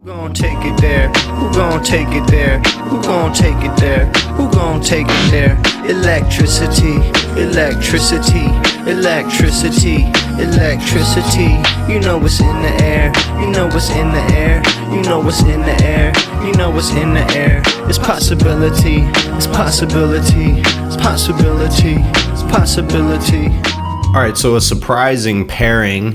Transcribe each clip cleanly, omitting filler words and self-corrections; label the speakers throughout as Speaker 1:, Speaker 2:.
Speaker 1: Who gon' take it there? Who gon' take it there? Who gon' take it there? Who gon' take it there? Electricity, electricity, electricity, electricity. You know what's in the air. You know what's in the air. You know what's in the air. You know what's in the air. It's possibility. It's possibility. It's possibility. It's possibility.
Speaker 2: All right, so a surprising pairing.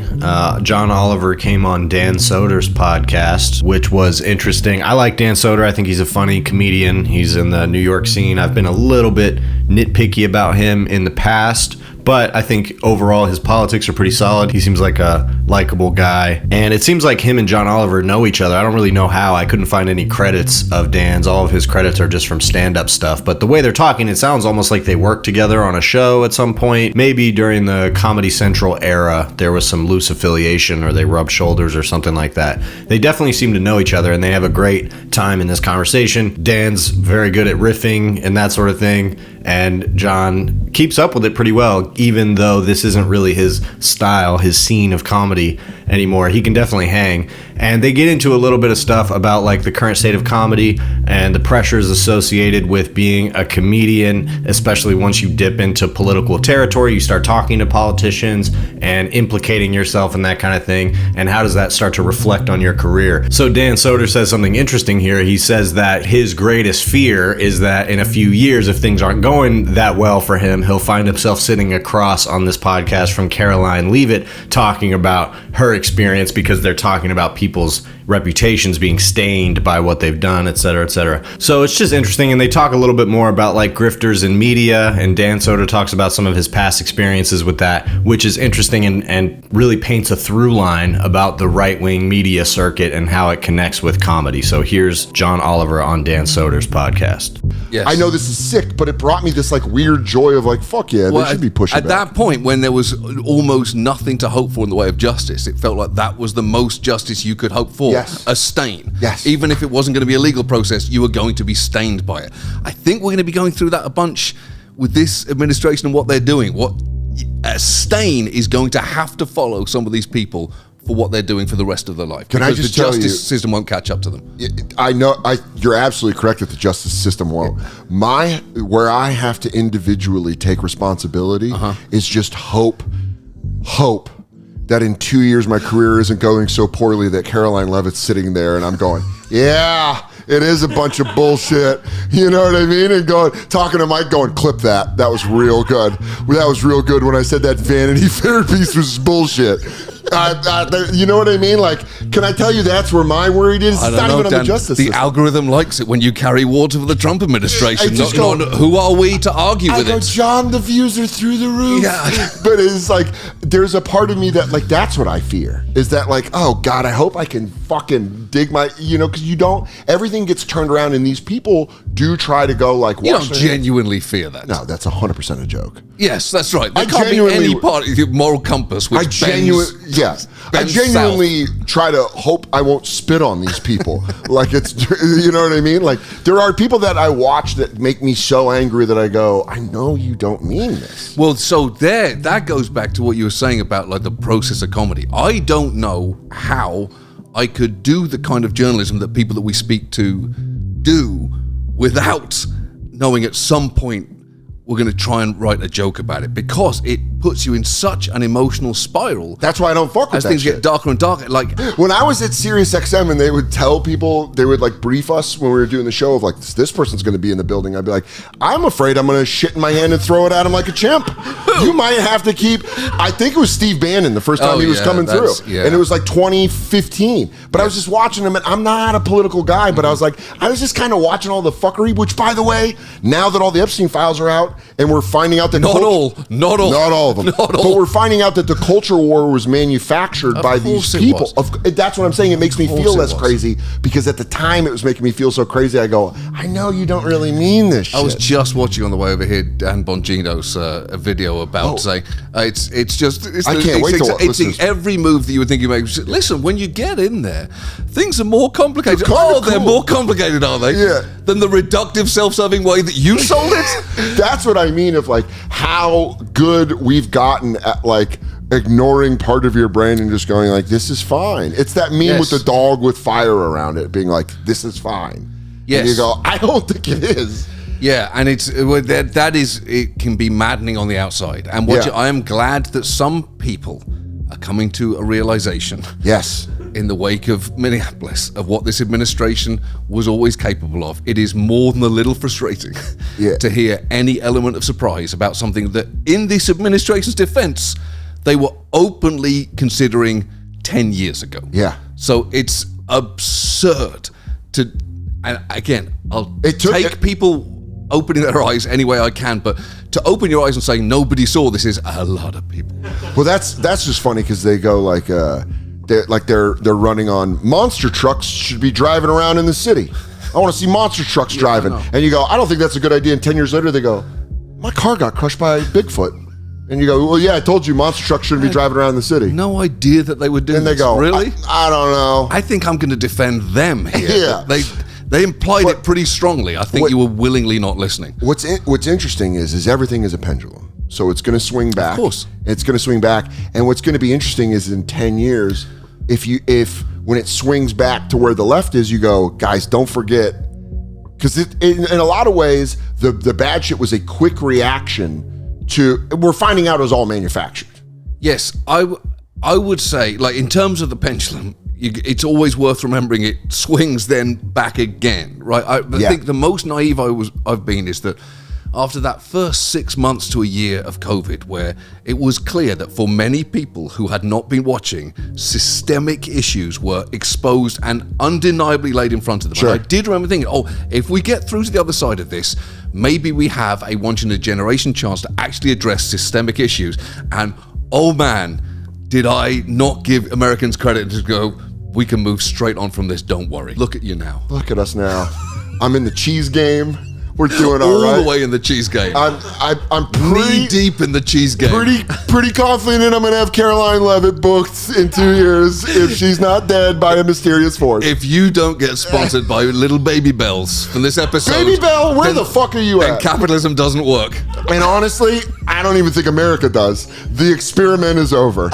Speaker 2: John Oliver came on Dan Soder's podcast, which was interesting. I like Dan Soder. I think he's a funny comedian. He's in the New York scene. I've been a little bit nitpicky about him in the past, but I think overall his politics are pretty solid. He seems like a likable guy. And it seems like him and John Oliver know each other. I don't really know how. I couldn't find any credits of Dan's. All of his credits are just from stand-up stuff. But the way they're talking, it sounds almost like they worked together on a show at some point. Maybe during the Comedy Central era, there was some loose affiliation or they rubbed shoulders or something like that. They definitely seem to know each other and they have a great time in this conversation. Dan's very good at riffing and that sort of thing. And John keeps up with it pretty well, even though this isn't really his style, his scene of comedy anymore. He can definitely hang. And they get into a little bit of stuff about like the current state of comedy and the pressures associated with being a comedian, especially once you dip into political territory, you start talking to politicians and implicating yourself in that kind of thing. And how does that start to reflect on your career? So Dan Soder says something interesting here. He says that his greatest fear is that in a few years, if things aren't going that well for him, he'll find himself sitting across on this podcast from Caroline Leavitt talking about her experience because they're talking about people's reputations being stained by what they've done, et cetera, et cetera. So it's just interesting. And they talk a little bit more about like grifters in media, and Dan Soder talks about some of his past experiences with that, which is interesting and really paints a through line about the right-wing media circuit and how it connects with comedy. So here's John Oliver on Dan Soder's podcast.
Speaker 3: Yes.
Speaker 4: I know this is sick, but it brought me this like weird joy of like, fuck yeah, they should be pushing
Speaker 3: At
Speaker 4: back.
Speaker 3: that point, when there was almost nothing to hope for in the way of justice, it felt like that was the most justice you could hope for.
Speaker 4: Yes.
Speaker 3: A stain.
Speaker 4: Yes.
Speaker 3: Even if it wasn't going to be a legal process, you were going to be stained by it. I think we're going to be going through that a bunch with this administration and what they're doing. What a stain is going to have to follow some of these people for what they're doing for the rest of their life.
Speaker 4: Can I
Speaker 3: because
Speaker 4: just
Speaker 3: the
Speaker 4: tell you,
Speaker 3: justice system won't catch up to them.
Speaker 4: I know you're absolutely correct that the justice system won't. Where I have to individually take responsibility is just hope that in 2 years my career isn't going so poorly that Caroline Leavitt's sitting there and I'm going, yeah, it is a bunch of bullshit. You know what I mean? And talking to Mike going, clip that. That was real good. That was real good when I said that Vanity Fair piece was bullshit. You know what I mean? Like, can I tell you that's where my worry is? It's not even on the justice system.
Speaker 3: The algorithm likes it when you carry water for the Trump administration. Not who are we to argue with it?
Speaker 4: John, the views are through the roof.
Speaker 3: Yeah.
Speaker 4: But it's like, there's a part of me that like, that's what I fear. Is that like, oh God, I hope I can fucking dig my, because you don't, everything gets turned around and these people do try to go like,
Speaker 3: you don't genuinely fear that.
Speaker 4: No, that's 100% a joke.
Speaker 3: Yes, that's right. There can't be any part of your moral compass which
Speaker 4: I genuinely try to hope I won't spit on these people. Like it's, you know what I mean? Like there are people that I watch that make me so angry that I go, I know you don't mean this.
Speaker 3: Well, so that goes back to what you were saying about like the process of comedy. I don't know how I could do the kind of journalism that people that we speak to do without knowing at some point we're going to try and write a joke about it, because it puts you in such an emotional spiral.
Speaker 4: That's why I don't fuck with that
Speaker 3: as things
Speaker 4: shit.
Speaker 3: get darker and darker. Like
Speaker 4: when I was at Sirius XM and they would tell people, they would like brief us when we were doing the show of like, this person's going to be in the building. I'd be like, I'm afraid I'm going to shit in my hand and throw it at him like a chimp. You might have to keep, I think it was Steve Bannon the first time he was coming through. Yeah. And it was like 2015. But I was just watching him, and I'm not a political guy, but I was like, I was just kind of watching all the fuckery, which by the way, now that all the Epstein files are out and we're finding out that
Speaker 3: not all of them.
Speaker 4: But we're finding out that the culture war was manufactured by these people. That's what I'm saying. It makes me feel less crazy, because at the time it was making me feel so crazy. I go, I know you don't really mean this shit.
Speaker 3: I was just watching on the way over here Dan Bongino's a video about saying it's
Speaker 4: I can't wait to
Speaker 3: it's every move that you would think you make. Listen, when you get in there, things are more complicated. They're more complicated, are they?
Speaker 4: Yeah.
Speaker 3: Than the reductive, self-serving way that you sold it.
Speaker 4: That's what I mean of like how good we've gotten at like ignoring part of your brain and just going like, this is fine. It's that meme with the dog with fire around it being like, this is fine. Yes. And you go, I don't think it is.
Speaker 3: Yeah, and it can be maddening on the outside. And I am glad that some people are coming to a realization.
Speaker 4: Yes.
Speaker 3: In the wake of Minneapolis, of what this administration was always capable of. It is more than a little frustrating to hear any element of surprise about something that, in this administration's defense, they were openly considering 10 years ago.
Speaker 4: Yeah.
Speaker 3: So it's absurd to, and again, I'll take people opening their eyes any way I can, but to open your eyes and say nobody saw this is a lot of people.
Speaker 4: Well, that's just funny because they go like, they're running on monster trucks should be driving around in the city. I want to see monster trucks driving. And you go, I don't think that's a good idea. And 10 years later, they go, my car got crushed by Bigfoot. And you go, well, yeah, I told you monster trucks shouldn't be driving around the city.
Speaker 3: No idea that they would do this.
Speaker 4: And they go,
Speaker 3: really?
Speaker 4: I don't know.
Speaker 3: I think I'm going to defend them here.
Speaker 4: Yeah.
Speaker 3: They implied it pretty strongly. I think you were willingly not listening.
Speaker 4: What's interesting is everything is a pendulum. So it's going to swing back.
Speaker 3: Of course.
Speaker 4: It's going to swing back. And what's going to be interesting is in 10 years, if when it swings back to where the left is, you go, guys, don't forget. Because in a lot of ways, the bad shit was a quick reaction to, we're finding out it was all manufactured.
Speaker 3: Yes, I would say, like, in terms of the pendulum, it's always worth remembering it swings then back again, right? I think the most naive I've been is that after that first 6 months to a year of COVID, where it was clear that for many people who had not been watching, systemic issues were exposed and undeniably laid in front of them.
Speaker 4: Sure.
Speaker 3: And I did remember thinking, if we get through to the other side of this, maybe we have a once-in-a-generation chance to actually address systemic issues. And oh man, did I not give Americans credit to go, we can move straight on from this, don't worry. Look at you now.
Speaker 4: Look at us now. I'm in the cheese game. We're doing all right.
Speaker 3: All the way in the cheese game.
Speaker 4: I'm pretty
Speaker 3: knee deep in the cheese game.
Speaker 4: Pretty confident I'm going to have Caroline Levitt booked in 2 years if she's not dead by a mysterious force.
Speaker 3: If you don't get sponsored by Little Baby Bells from this episode.
Speaker 4: Baby Bell, where the fuck are you at?
Speaker 3: And capitalism doesn't work.
Speaker 4: And honestly, I don't even think America does. The experiment is over.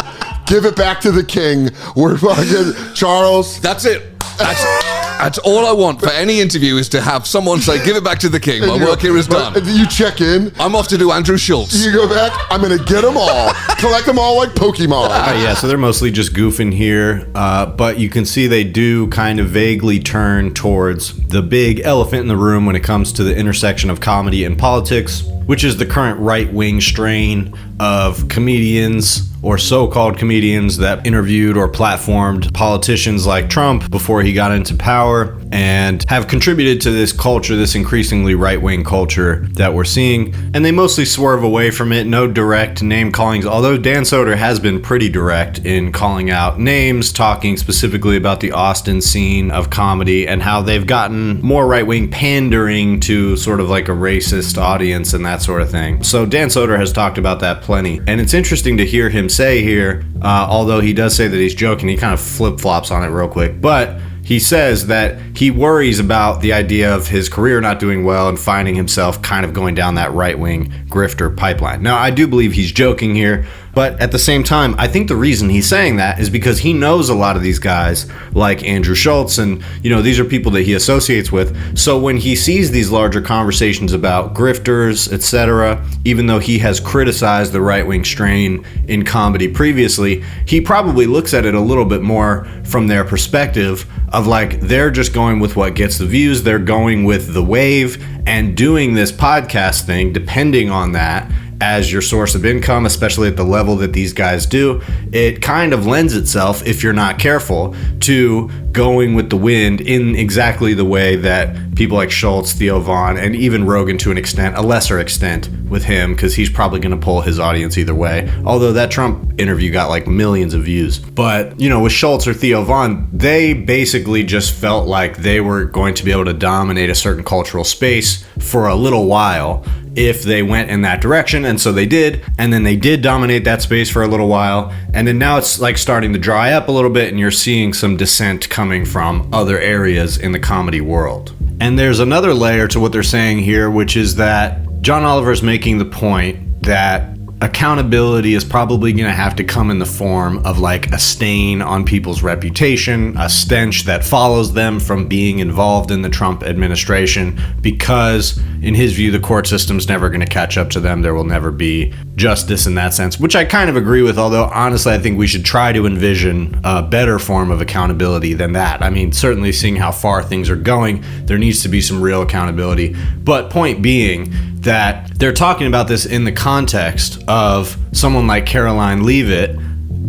Speaker 4: Give it back to the king. We're fucking Charles.
Speaker 3: That's it. That's all I want for any interview is to have someone say, give it back to the king. My work here is done.
Speaker 4: You check in.
Speaker 3: I'm off to do Andrew Schulz.
Speaker 4: You go back. I'm going to get them all. Collect them all like Pokemon.
Speaker 2: Yeah, so they're mostly just goofing here. But you can see they do kind of vaguely turn towards the big elephant in the room when it comes to the intersection of comedy and politics, which is the current right-wing strain of comedians or so-called comedians that interviewed or platformed politicians like Trump before he got into power and have contributed to this culture, this increasingly right-wing culture that we're seeing. And they mostly swerve away from it, no direct name callings, although Dan Soder has been pretty direct in calling out names, talking specifically about the Austin scene of comedy and how they've gotten more right-wing pandering to sort of like a racist audience and that sort of thing. So Dan Soder has talked about that plenty. And it's interesting to hear him say here, although he does say that he's joking, he kind of flip-flops on it real quick, but he says that he worries about the idea of his career not doing well and finding himself kind of going down that right-wing grifter pipeline. Now, I do believe he's joking here, but at the same time, I think the reason he's saying that is because he knows a lot of these guys like Andrew Schulz, and these are people that he associates with. So when he sees these larger conversations about grifters, etc., even though he has criticized the right-wing strain in comedy previously, he probably looks at it a little bit more from their perspective of like, they're just going with what gets the views, they're going with the wave, and doing this podcast thing, depending on that as your source of income, especially at the level that these guys do, it kind of lends itself, if you're not careful, to going with the wind in exactly the way that people like Schulz, Theo Von, and even Rogan to an extent, a lesser extent with him, because he's probably going to pull his audience either way. Although that Trump interview got like millions of views. But, with Schulz or Theo Von, they basically just felt like they were going to be able to dominate a certain cultural space for a little while if they went in that direction, and so they did, and then they did dominate that space for a little while, and then now it's like starting to dry up a little bit, and you're seeing some dissent coming from other areas in the comedy world. And there's another layer to what they're saying here, which is that John Oliver's making the point that accountability is probably going to have to come in the form of like a stain on people's reputation, a stench that follows them from being involved in the Trump administration, because in his view, the court system's never going to catch up to them. There will never be justice in that sense, which I kind of agree with, although honestly, I think we should try to envision a better form of accountability than that. I mean, certainly seeing how far things are going, there needs to be some real accountability. But point being that they're talking about this in the context of someone like Caroline Leavitt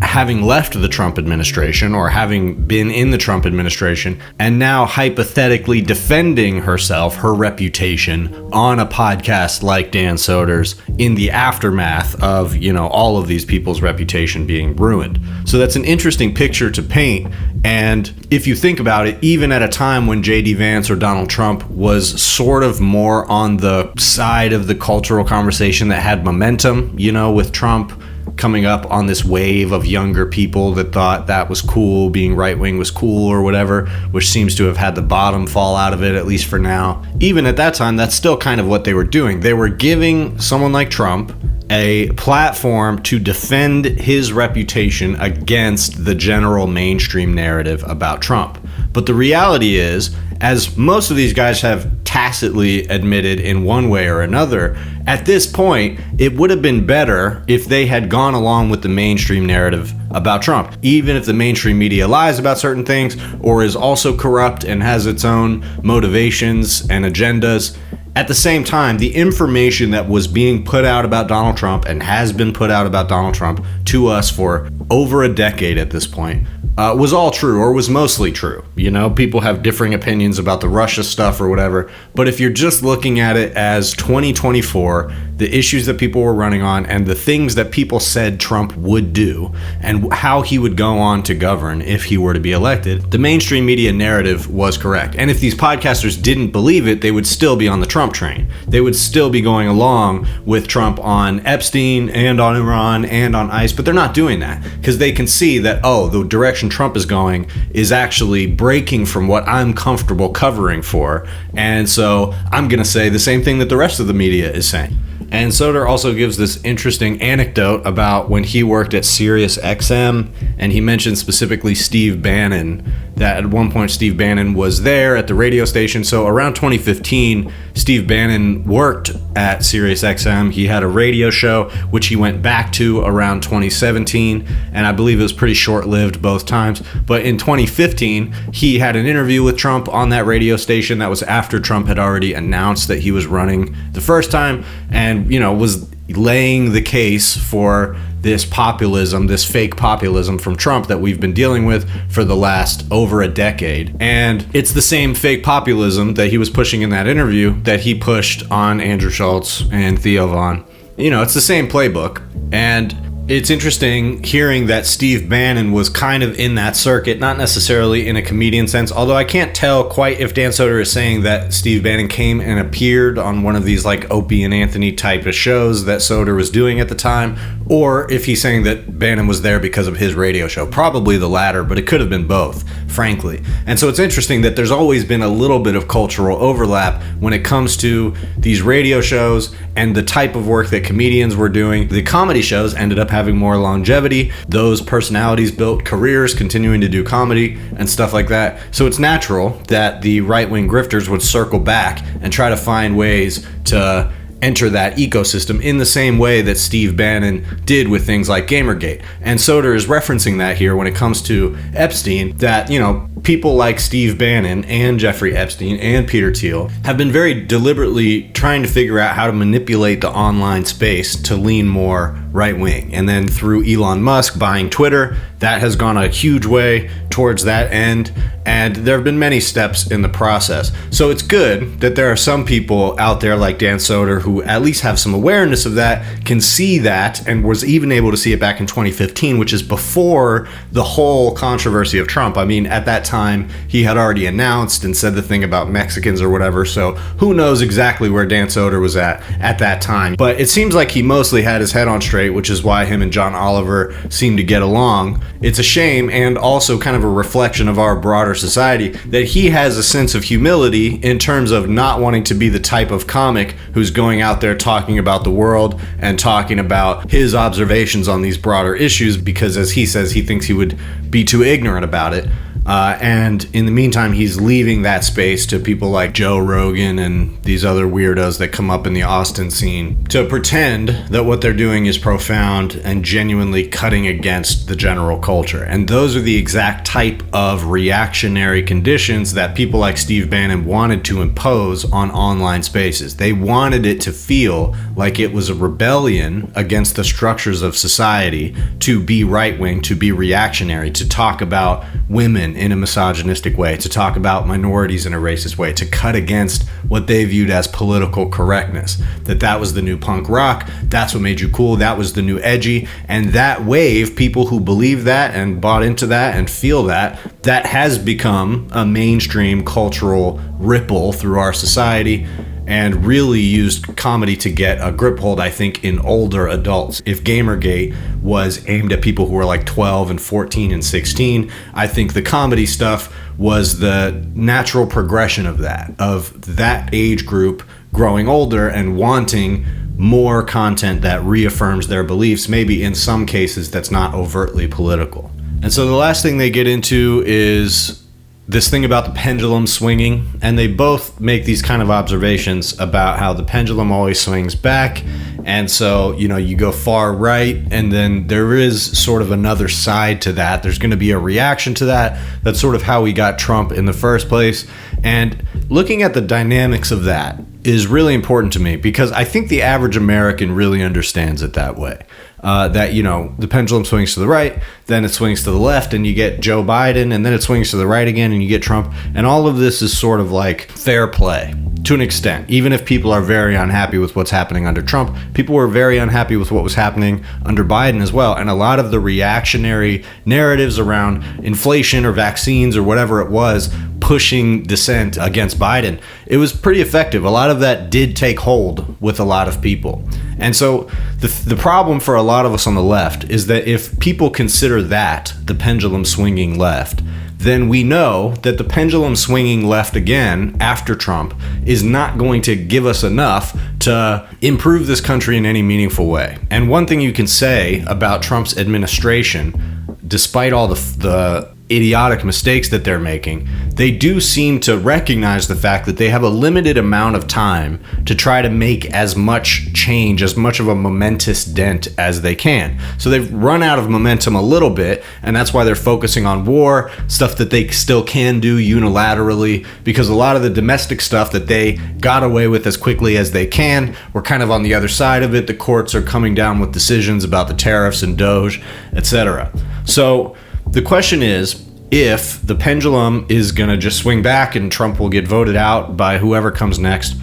Speaker 2: having left the Trump administration or having been in the Trump administration and now hypothetically defending herself, her reputation, on a podcast like Dan Soder's in the aftermath of, you know, all of these people's reputation being ruined. So that's an interesting picture to paint. And if you think about it, even at a time when J.D. Vance or Donald Trump was sort of more on the side of the cultural conversation that had momentum, you know, with Trump coming up on this wave of younger people that thought that was cool, being right-wing was cool or whatever, which seems to have had the bottom fall out of it, at least for now. Even at that time, that's still kind of what they were doing. They were giving someone like Trump a platform to defend his reputation against the general mainstream narrative about Trump. But the reality is, as most of these guys have tacitly admitted in one way or another, at this point, it would have been better if they had gone along with the mainstream narrative about Trump. Even if the mainstream media lies about certain things or is also corrupt and has its own motivations and agendas, at the same time, the information that was being put out about Donald Trump and has been put out about Donald Trump to us for over a decade at this point was all true, or was mostly true. You know, people have differing opinions about the Russia stuff or whatever, but if you're just looking at it as 2024, the issues that people were running on and the things that people said Trump would do and how he would go on to govern if he were to be elected, the mainstream media narrative was correct. And if these podcasters didn't believe it, they would still be on the Trump train. They would still be going along with Trump on Epstein and on Iran and on ICE, but they're not doing that because they can see that, oh, the direction Trump is going is actually breaking from what I'm comfortable covering for. And so I'm going to say the same thing that the rest of the media is saying. And Soder also gives this interesting anecdote about when he worked at Sirius XM, and he mentioned specifically Steve Bannon, that at one point Steve Bannon was there at the radio station. So around 2015, Steve Bannon worked at Sirius XM. He had a radio show, which he went back to around 2017, and I believe it was pretty short-lived both times. But in 2015, he had an interview with Trump on that radio station. That was after Trump had already announced that he was running the first time, and, you know, was laying the case for this populism, this fake populism from Trump that we've been dealing with for the last over a decade. And it's the same fake populism that he was pushing in that interview that he pushed on Andrew Schulz and Theo Von. You know, it's the same playbook. And it's interesting hearing that Steve Bannon was kind of in that circuit, not necessarily in a comedian sense, although I can't tell quite if Dan Soder is saying that Steve Bannon came and appeared on one of these like Opie and Anthony type of shows that Soder was doing at the time, or if he's saying that Bannon was there because of his radio show. Probably the latter, but it could have been both, frankly. And so it's interesting that there's always been a little bit of cultural overlap when it comes to these radio shows and the type of work that comedians were doing. The comedy shows ended up having more longevity. Those personalities built careers continuing to do comedy and stuff like that. So it's natural that the right-wing grifters would circle back and try to find ways to enter that ecosystem in the same way that Steve Bannon did with things like Gamergate. And Soder is referencing that here when it comes to Epstein, that, you know, people like Steve Bannon and Jeffrey Epstein and Peter Thiel have been very deliberately trying to figure out how to manipulate the online space to lean more right-wing. And then through Elon Musk buying Twitter, that has gone a huge way towards that end. And there have been many steps in the process. So it's good that there are some people out there like Dan Soder who at least have some awareness of that, can see that, and was even able to see it back in 2015, which is before the whole controversy of Trump. I mean, at that time, he had already announced and said the thing about Mexicans or whatever. So who knows exactly where Dan Soder was at that time. But it seems like he mostly had his head on straight, which is why him and John Oliver seem to get along. It's a shame and also kind of of a reflection of our broader society, that he has a sense of humility in terms of not wanting to be the type of comic who's going out there talking about the world and talking about his observations on these broader issues, because as he says, he thinks he would be too ignorant about it. And in the meantime, he's leaving that space to people like Joe Rogan and these other weirdos that come up in the Austin scene to pretend that what they're doing is profound and genuinely cutting against the general culture. And those are the exact type of reactionary conditions that people like Steve Bannon wanted to impose on online spaces. They wanted it to feel like it was a rebellion against the structures of society to be right-wing, to be reactionary, to talk about women in a misogynistic way, to talk about minorities in a racist way, to cut against what they viewed as political correctness. That was the new punk rock, that's what made you cool, that was the new edgy, and that wave, people who believe that and bought into that and feel that has become a mainstream cultural ripple through our society, and really used comedy to get a grip hold, I think, in older adults. If Gamergate was aimed at people who were like 12 and 14 and 16, I think the comedy stuff was the natural progression of that age group growing older and wanting more content that reaffirms their beliefs, maybe in some cases that's not overtly political. And so the last thing they get into is this thing about the pendulum swinging, and they both make these kind of observations about how the pendulum always swings back, and so you go far right, and then there is sort of another side to that. There's going to be a reaction to that. That's sort of how we got Trump in the first place, and looking at the dynamics of that is really important to me, because I think the average American really understands it that way. That the pendulum swings to the right, then it swings to the left, and you get Joe Biden, and then it swings to the right again, and you get Trump, and all of this is sort of like fair play to an extent. Even if people are very unhappy with what's happening under Trump, people were very unhappy with what was happening under Biden as well, and a lot of the reactionary narratives around inflation or vaccines or whatever it was pushing dissent against Biden, it was pretty effective. A lot of that did take hold with a lot of people. And so the problem for a lot of us on the left is that if people consider that the pendulum swinging left, then we know that the pendulum swinging left again after Trump is not going to give us enough to improve this country in any meaningful way. And one thing you can say about Trump's administration, despite all the idiotic mistakes that they're making, they do seem to recognize the fact that they have a limited amount of time to try to make as much change, as much of a momentous dent as they can. So they've run out of momentum a little bit, and that's why they're focusing on war, stuff that they still can do unilaterally, because a lot of the domestic stuff that they got away with as quickly as they can, we're kind of on the other side of it. The courts are coming down with decisions about the tariffs and Doge, etc. So the question is, if the pendulum is going to just swing back and Trump will get voted out by whoever comes next,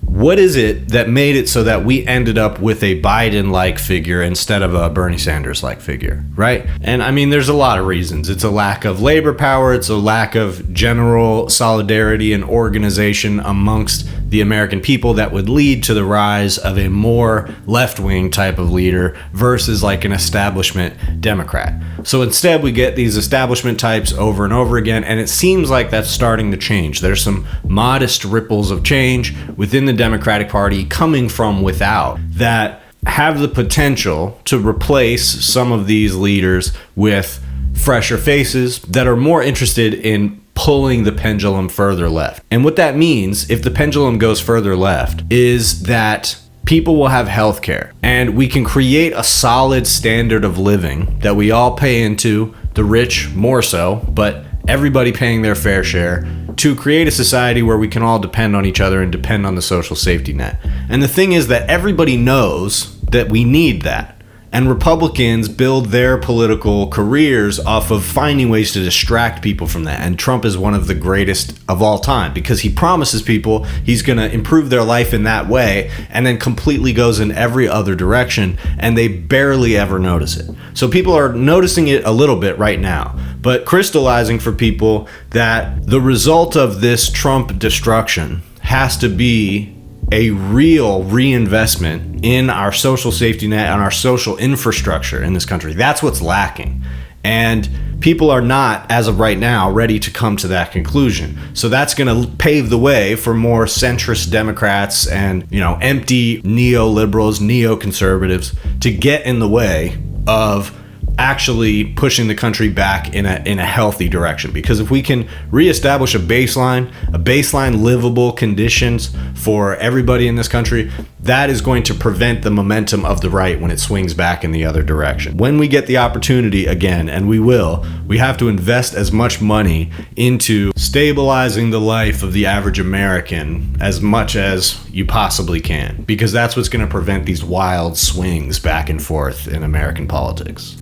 Speaker 2: what is it that made it so that we ended up with a Biden-like figure instead of a Bernie Sanders-like figure, right? And I mean, there's a lot of reasons. It's a lack of labor power. It's a lack of general solidarity and organization amongst the American people that would lead to the rise of a more left-wing type of leader versus like an establishment Democrat. So instead, we get these establishment types over and over again, and it seems like that's starting to change. There's some modest ripples of change within the Democratic Party coming from without that have the potential to replace some of these leaders with fresher faces that are more interested in pulling the pendulum further left. And what that means, if the pendulum goes further left, is that people will have health care, and we can create a solid standard of living that we all pay into, the rich more so, but everybody paying their fair share, to create a society where we can all depend on each other and depend on the social safety net. And the thing is that everybody knows that we need that. And Republicans build their political careers off of finding ways to distract people from that. And Trump is one of the greatest of all time because he promises people he's going to improve their life in that way and then completely goes in every other direction, and they barely ever notice it. So people are noticing it a little bit right now, but crystallizing for people that the result of this Trump destruction has to be a real reinvestment in our social safety net and our social infrastructure in this country. That's what's lacking. And people are not, as of right now, ready to come to that conclusion. So that's going to pave the way for more centrist Democrats and, empty neoliberals, neoconservatives to get in the way of actually pushing the country back in a healthy direction. Because if we can reestablish a baseline livable conditions for everybody in this country, that is going to prevent the momentum of the right when it swings back in the other direction. When we get the opportunity again, and we will, we have to invest as much money into stabilizing the life of the average American as much as you possibly can, because that's what's going to prevent these wild swings back and forth in American politics.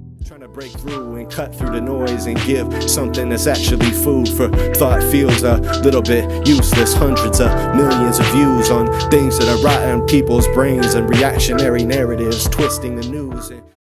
Speaker 1: Break through and cut through the noise and give something that's actually food for thought. Feels a little bit useless. Hundreds of millions of views on things that are rotting people's brains and reactionary narratives twisting the news.